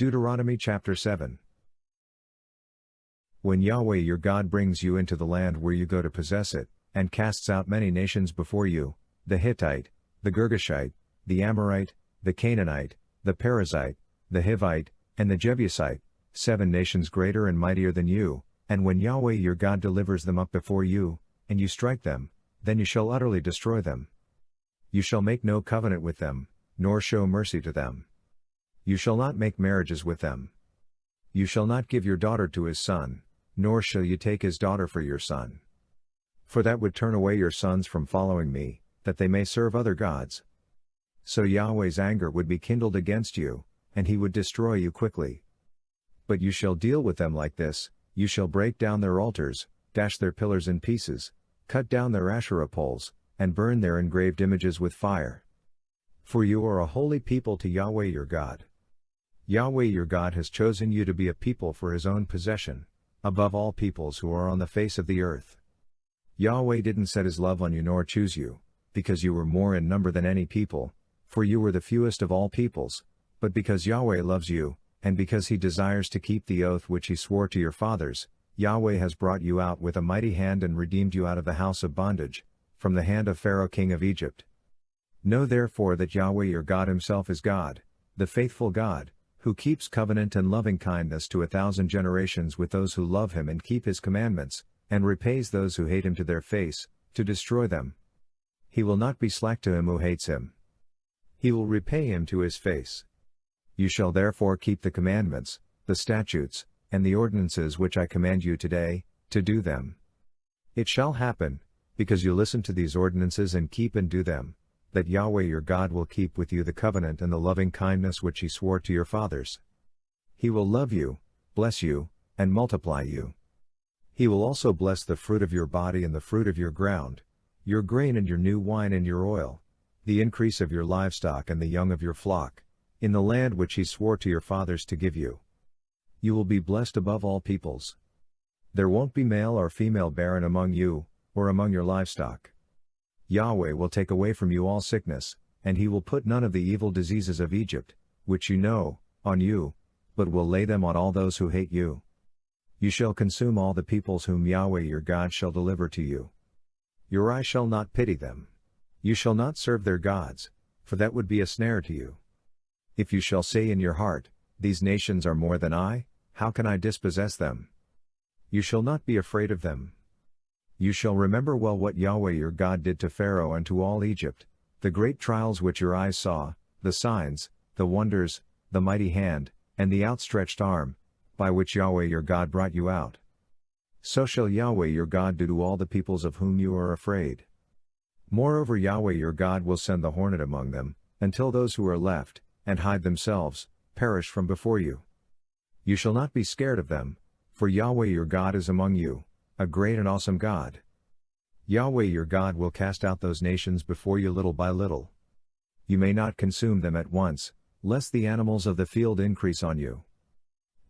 Deuteronomy chapter 7. When Yahweh your God brings you into the land where you go to possess it, and casts out many nations before you, the Hittite, the Girgashite, the Amorite, the Canaanite, the Perizzite, the Hivite, and the Jebusite, 7 nations greater and mightier than you, and when Yahweh your God delivers them up before you, and you strike them, then you shall utterly destroy them. You shall make no covenant with them, nor show mercy to them. You shall not make marriages with them. You shall not give your daughter to his son, nor shall you take his daughter for your son. For that would turn away your sons from following me, that they may serve other gods. So Yahweh's anger would be kindled against you, and he would destroy you quickly. But you shall deal with them like this: you shall break down their altars, dash their pillars in pieces, cut down their Asherah poles, and burn their engraved images with fire. For you are a holy people to Yahweh your God. Yahweh your God has chosen you to be a people for his own possession, above all peoples who are on the face of the earth. Yahweh didn't set his love on you nor choose you, because you were more in number than any people, for you were the fewest of all peoples, but because Yahweh loves you, and because he desires to keep the oath which he swore to your fathers. Yahweh has brought you out with a mighty hand and redeemed you out of the house of bondage, from the hand of Pharaoh king of Egypt. Know therefore that Yahweh your God himself is God, the faithful God, who keeps covenant and loving kindness to 1,000 generations with those who love him and keep his commandments, and repays those who hate him to their face, to destroy them. He will not be slack to him who hates him. He will repay him to his face. You shall therefore keep the commandments, the statutes, and the ordinances which I command you today, to do them. It shall happen, because you listen to these ordinances and keep and do them, that Yahweh your God will keep with you the covenant and the loving kindness which he swore to your fathers. He will love you, bless you, and multiply you. He will also bless the fruit of your body and the fruit of your ground, your grain and your new wine and your oil, the increase of your livestock and the young of your flock, in the land which he swore to your fathers to give you. You will be blessed above all peoples. There won't be male or female barren among you, or among your livestock. Yahweh will take away from you all sickness, and he will put none of the evil diseases of Egypt, which you know, on you, but will lay them on all those who hate you. You shall consume all the peoples whom Yahweh your God shall deliver to you. Your eye shall not pity them. You shall not serve their gods, for that would be a snare to you. If you shall say in your heart, these nations are more than I, how can I dispossess them? You shall not be afraid of them. You shall remember well what Yahweh your God did to Pharaoh and to all Egypt, the great trials which your eyes saw, the signs, the wonders, the mighty hand, and the outstretched arm, by which Yahweh your God brought you out. So shall Yahweh your God do to all the peoples of whom you are afraid. Moreover, Yahweh your God will send the hornet among them, until those who are left, and hide themselves, perish from before you. You shall not be scared of them, for Yahweh your God is among you, a great and awesome God. Yahweh your God will cast out those nations before you little by little. You may not consume them at once, lest the animals of the field increase on you.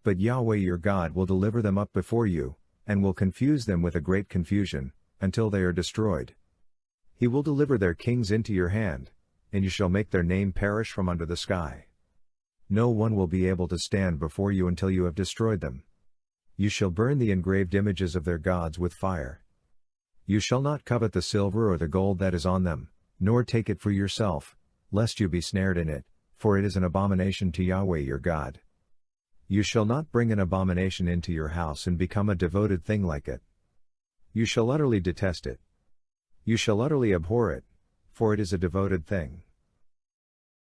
But Yahweh your God will deliver them up before you, and will confuse them with a great confusion, until they are destroyed. He will deliver their kings into your hand, and you shall make their name perish from under the sky. No one will be able to stand before you until you have destroyed them. You shall burn the engraved images of their gods with fire. You shall not covet the silver or the gold that is on them, nor take it for yourself, lest you be snared in it, for it is an abomination to Yahweh your God. You shall not bring an abomination into your house and become a devoted thing like it. You shall utterly detest it. You shall utterly abhor it, for it is a devoted thing.